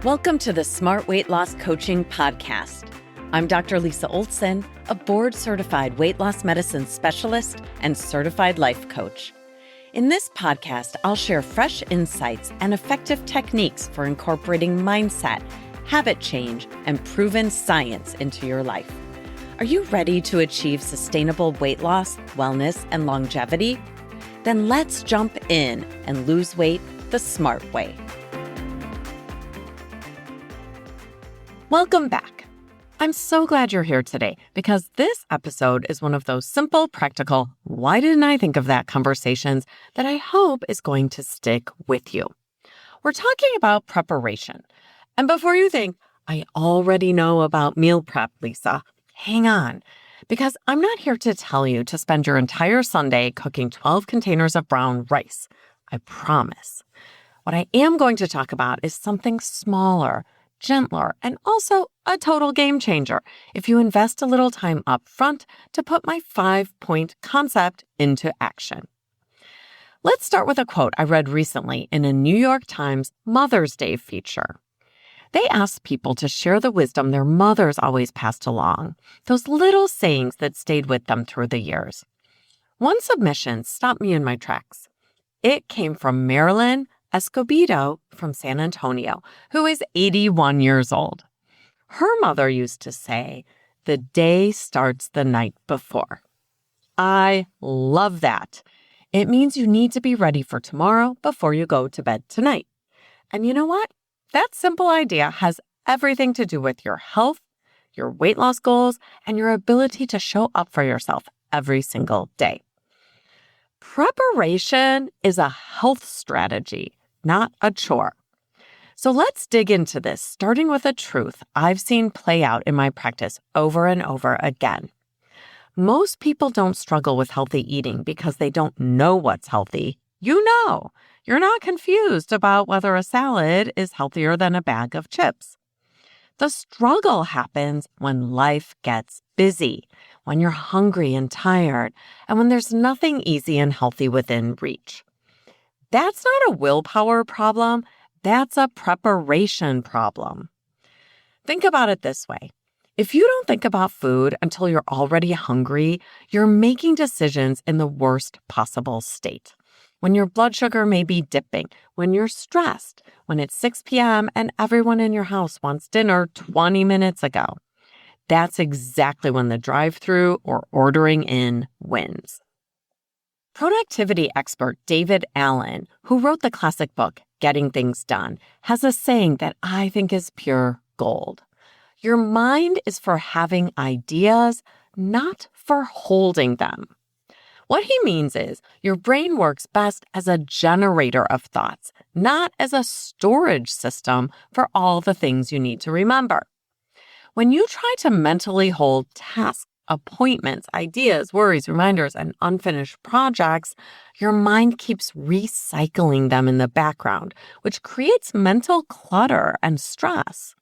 Welcome to the Smart Weight Loss Coaching Podcast. I'm Dr. Lisa Oldson, a board-certified weight loss medicine specialist and certified life coach. In this podcast, I'll share fresh insights and effective techniques for incorporating mindset, habit change, and proven science into your life. Are you ready to achieve sustainable weight loss, wellness, and longevity? Then let's jump in and lose weight the smart way. Welcome back. I'm so glad you're here today because this episode is one of those simple, practical, why didn't I think of that conversations that I hope is going to stick with you. We're talking about preparation. And before you think, I already know about meal prep, Lisa, hang on, because I'm not here to tell you to spend your entire Sunday cooking 12 containers of brown rice. I promise. What I am going to talk about is something smaller, gentler, and also a total game changer if you invest a little time up front to put my 5-point concept into action. Let's start with a quote I read recently in a New York Times Mother's Day feature. They asked people to share the wisdom their mothers always passed along, those little sayings that stayed with them through the years. One submission stopped me in my tracks. It came from Marilyn Escobedo from San Antonio, who is 81 years old. Her mother used to say, "The day starts the night before." I love that. It means you need to be ready for tomorrow before you go to bed tonight. And you know what? That simple idea has everything to do with your health, your weight loss goals, and your ability to show up for yourself every single day. Preparation is a health strategy, not a chore. So let's dig into this, starting with a truth I've seen play out in my practice over and over again. Most people don't struggle with healthy eating because they don't know what's healthy. You know, you're not confused about whether a salad is healthier than a bag of chips. The struggle happens when life gets busy, when you're hungry and tired, and when there's nothing easy and healthy within reach. That's not a willpower problem. That's a preparation problem. Think about it this way. If you don't think about food until you're already hungry, you're making decisions in the worst possible state. When your blood sugar may be dipping, when you're stressed, when it's 6 p.m. and everyone in your house wants dinner 20 minutes ago. That's exactly when the drive-thru or ordering in wins. Productivity expert David Allen, who wrote the classic book, Getting Things Done, has a saying that I think is pure gold. Your mind is for having ideas, not for holding them. What he means is your brain works best as a generator of thoughts, not as a storage system for all the things you need to remember. When you try to mentally hold tasks, appointments, ideas, worries, reminders, and unfinished projects, your mind keeps recycling them in the background, which creates mental clutter and stress.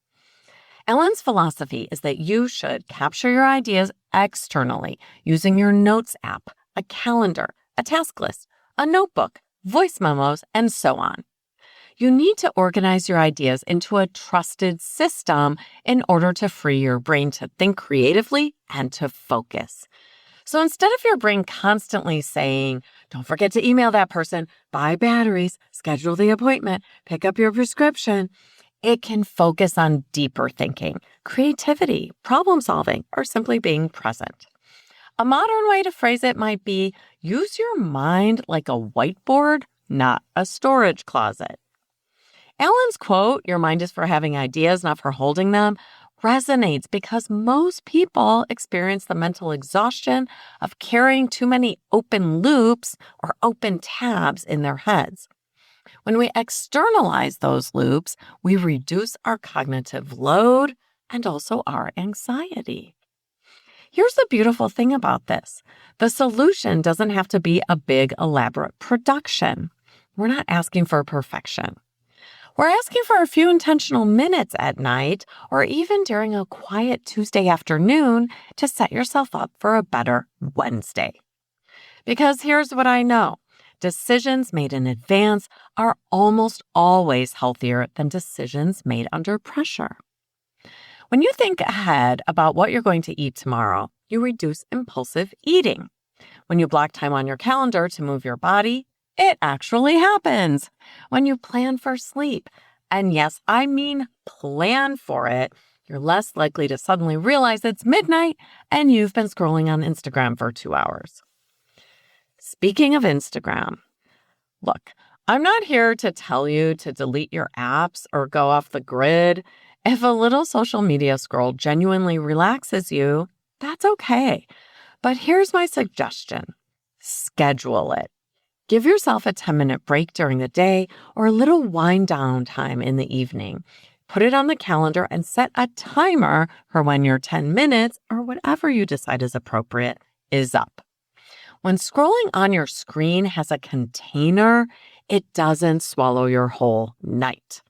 Ellen's philosophy is that you should capture your ideas externally using your notes app, a calendar, a task list, a notebook, voice memos, and so on. You need to organize your ideas into a trusted system in order to free your brain to think creatively and to focus. So instead of your brain constantly saying, don't forget to email that person, buy batteries, schedule the appointment, pick up your prescription, it can focus on deeper thinking, creativity, problem solving, or simply being present. A modern way to phrase it might be, use your mind like a whiteboard, not a storage closet. Allen's quote, "Your mind is for having ideas, not for holding them," resonates because most people experience the mental exhaustion of carrying too many open loops or open tabs in their heads. When we externalize those loops, we reduce our cognitive load and also our anxiety. Here's the beautiful thing about this. The solution doesn't have to be a big, elaborate production. We're not asking for perfection. We're asking for a few intentional minutes at night or even during a quiet Tuesday afternoon to set yourself up for a better Wednesday. Because here's what I know. Decisions made in advance are almost always healthier than decisions made under pressure. When you think ahead about what you're going to eat tomorrow, you reduce impulsive eating. When you block time on your calendar to move your body, it actually happens. When you plan for sleep, and yes, I mean plan for it, you're less likely to suddenly realize it's midnight and you've been scrolling on Instagram for 2 hours. Speaking of Instagram, look, I'm not here to tell you to delete your apps or go off the grid. If a little social media scroll genuinely relaxes you, that's okay. But here's my suggestion. Schedule it. Give yourself a 10-minute break during the day or a little wind down time in the evening. Put it on the calendar and set a timer for when your 10 minutes or whatever you decide is appropriate is up. When scrolling on your screen has a container, it doesn't swallow your whole night.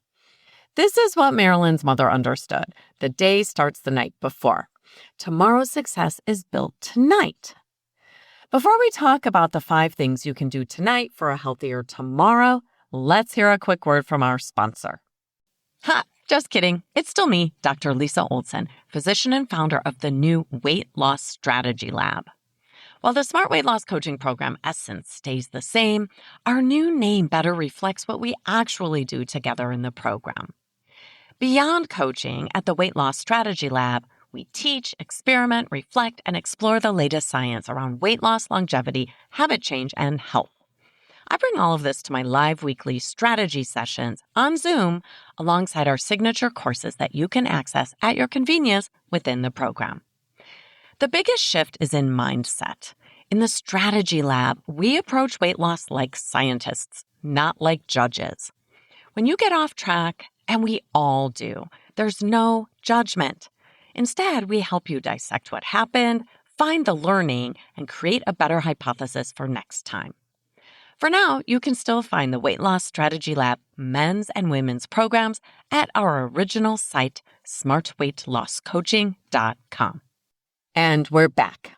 This is what Marilyn's mother understood. The day starts the night before. Tomorrow's success is built tonight. Before we talk about the 5 things you can do tonight for a healthier tomorrow, let's hear a quick word from our sponsor. Ha! Just kidding. It's still me, Dr. Lisa Oldson, physician and founder of the new Weight Loss Strategy Lab. While the Smart Weight Loss Coaching Program essence stays the same, our new name better reflects what we actually do together in the program. Beyond coaching at the Weight Loss Strategy Lab, we teach, experiment, reflect, and explore the latest science around weight loss, longevity, habit change, and health. I bring all of this to my live weekly strategy sessions on Zoom alongside our signature courses that you can access at your convenience within the program. The biggest shift is in mindset. In the Strategy Lab, we approach weight loss like scientists, not like judges. When you get off track, and we all do, there's no judgment. Instead, we help you dissect what happened, find the learning, and create a better hypothesis for next time. For now, you can still find the Weight Loss Strategy Lab men's and women's programs at our original site, smartweightlosscoaching.com. And we're back.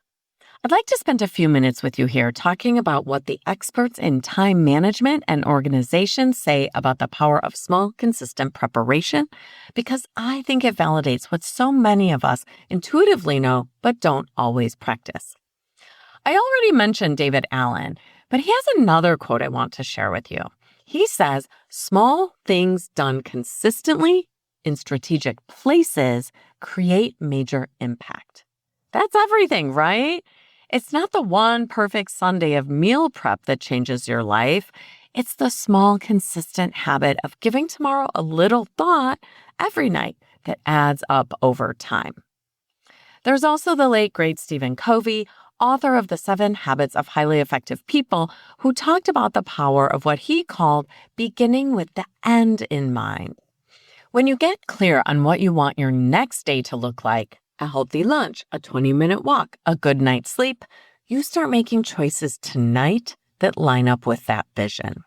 I'd like to spend a few minutes with you here talking about what the experts in time management and organization say about the power of small, consistent preparation, because I think it validates what so many of us intuitively know but don't always practice. I already mentioned David Allen, but he has another quote I want to share with you. He says, "Small things done consistently in strategic places create major impact." That's everything, right? It's not the one perfect Sunday of meal prep that changes your life. It's the small, consistent habit of giving tomorrow a little thought every night that adds up over time. There's also the late, great Stephen Covey, author of The 7 Habits of Highly Effective People, who talked about the power of what he called beginning with the end in mind. When you get clear on what you want your next day to look like, a healthy lunch, a 20-minute walk, a good night's sleep, you start making choices tonight that line up with that vision.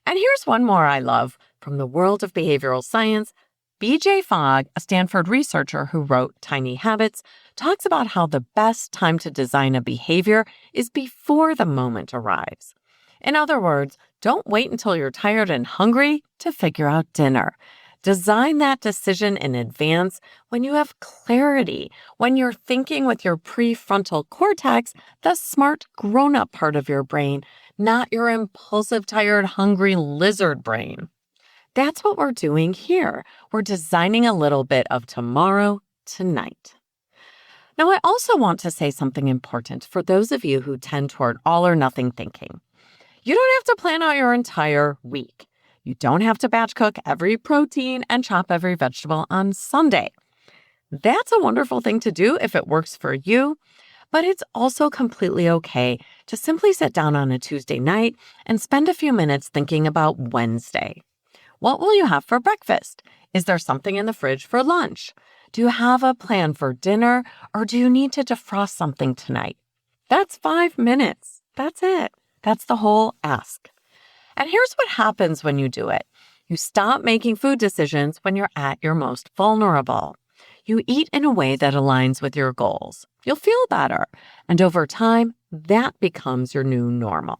And here's one more I love from the world of behavioral science. BJ Fogg, a Stanford researcher who wrote Tiny Habits, talks about how the best time to design a behavior is before the moment arrives. In other words, don't wait until you're tired and hungry to figure out dinner. Design that decision in advance when you have clarity, when you're thinking with your prefrontal cortex, the smart grown-up part of your brain, not your impulsive, tired, hungry lizard brain. That's what we're doing here. We're designing a little bit of tomorrow tonight. Now, I also want to say something important for those of you who tend toward all or nothing thinking. You don't have to plan out your entire week. You don't have to batch cook every protein and chop every vegetable on Sunday. That's a wonderful thing to do if it works for you, but it's also completely okay to simply sit down on a Tuesday night and spend a few minutes thinking about Wednesday. What will you have for breakfast? Is there something in the fridge for lunch? Do you have a plan for dinner, or do you need to defrost something tonight? That's 5 minutes. That's it. That's the whole ask. And here's what happens when you do it. You stop making food decisions when you're at your most vulnerable. You eat in a way that aligns with your goals. You'll feel better. And over time, that becomes your new normal.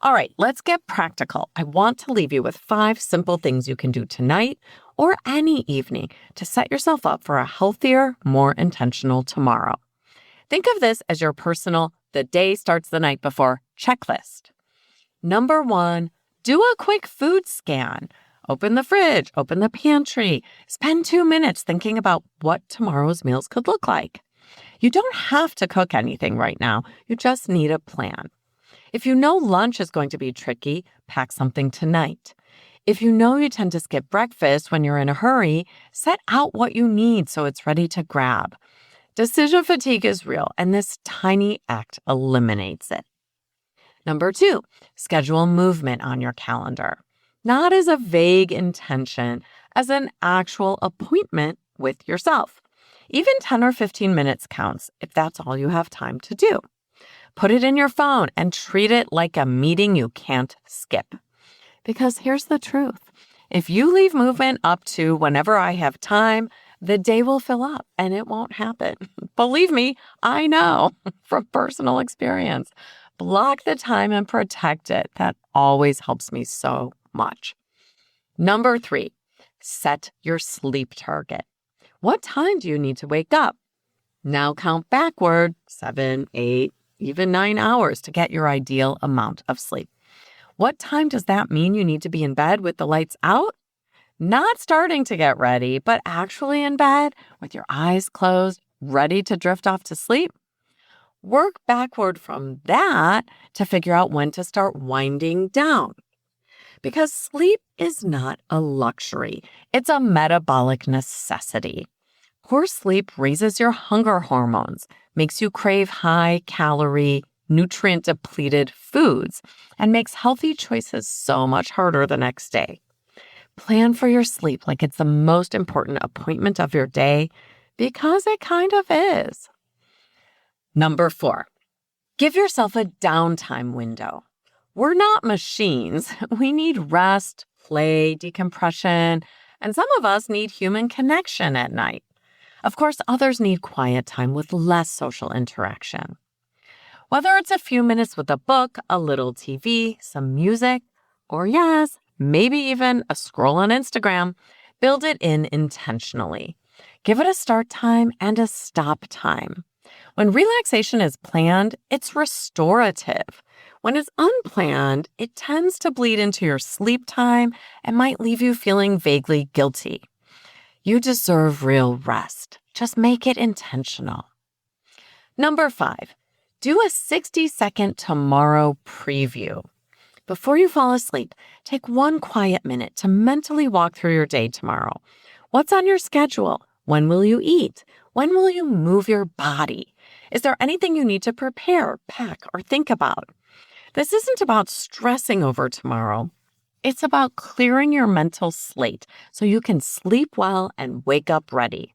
All right, let's get practical. I want to leave you with 5 simple things you can do tonight or any evening to set yourself up for a healthier, more intentional tomorrow. Think of this as your personal "the day starts the night before" checklist. Number 1, do a quick food scan. Open the fridge, open the pantry. Spend 2 minutes thinking about what tomorrow's meals could look like. You don't have to cook anything right now. You just need a plan. If you know lunch is going to be tricky, pack something tonight. If you know you tend to skip breakfast when you're in a hurry, set out what you need so it's ready to grab. Decision fatigue is real, and this tiny act eliminates it. Number 2, schedule movement on your calendar. Not as a vague intention, as an actual appointment with yourself. Even 10 or 15 minutes counts if that's all you have time to do. Put it in your phone and treat it like a meeting you can't skip. Because here's the truth. If you leave movement up to whenever I have time, the day will fill up and it won't happen. Believe me, I know from personal experience. Block the time and protect it. That always helps me so much. Number 3, set your sleep target. What time do you need to wake up? Now count backward, 7, 8, even 9 hours to get your ideal amount of sleep. What time does that mean you need to be in bed with the lights out? Not starting to get ready, but actually in bed with your eyes closed, ready to drift off to sleep? Work backward from that to figure out when to start winding down. Because sleep is not a luxury. It's a metabolic necessity. Poor sleep raises your hunger hormones, makes you crave high-calorie, nutrient-depleted foods, and makes healthy choices so much harder the next day. Plan for your sleep like it's the most important appointment of your day, because it kind of is. Number 4, give yourself a downtime window. We're not machines. We need rest, play, decompression, and some of us need human connection at night. Of course, others need quiet time with less social interaction. Whether it's a few minutes with a book, a little TV, some music, or yes, maybe even a scroll on Instagram, build it in intentionally. Give it a start time and a stop time. When relaxation is planned, it's restorative. When it's unplanned, it tends to bleed into your sleep time and might leave you feeling vaguely guilty. You deserve real rest. Just make it intentional. Number 5, do a 60-second tomorrow preview. Before you fall asleep, take 1 quiet minute to mentally walk through your day tomorrow. What's on your schedule? When will you eat? When will you move your body? Is there anything you need to prepare, pack, or think about? This isn't about stressing over tomorrow. It's about clearing your mental slate so you can sleep well and wake up ready.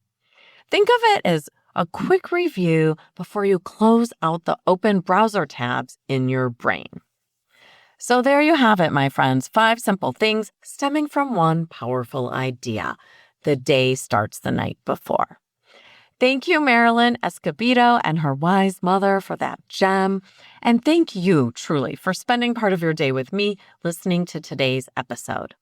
Think of it as a quick review before you close out the open browser tabs in your brain. So there you have it, my friends. 5 simple things stemming from one powerful idea. The day starts the night before. Thank you, Marilyn Escobedo and her wise mother, for that gem. And thank you, truly, for spending part of your day with me listening to today's episode.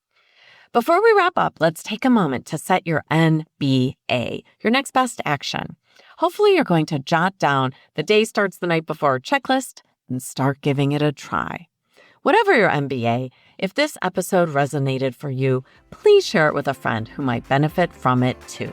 Before we wrap up, let's take a moment to set your NBA, your next best action. Hopefully, you're going to jot down the day starts the night before checklist and start giving it a try. Whatever your MBA, if this episode resonated for you, please share it with a friend who might benefit from it too.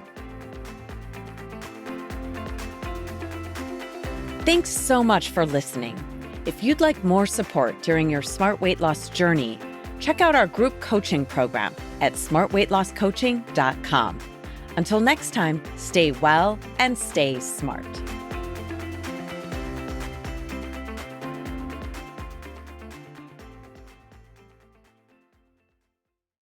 Thanks so much for listening. If you'd like more support during your smart weight loss journey, check out our group coaching program at smartweightlosscoaching.com. Until next time, stay well and stay smart.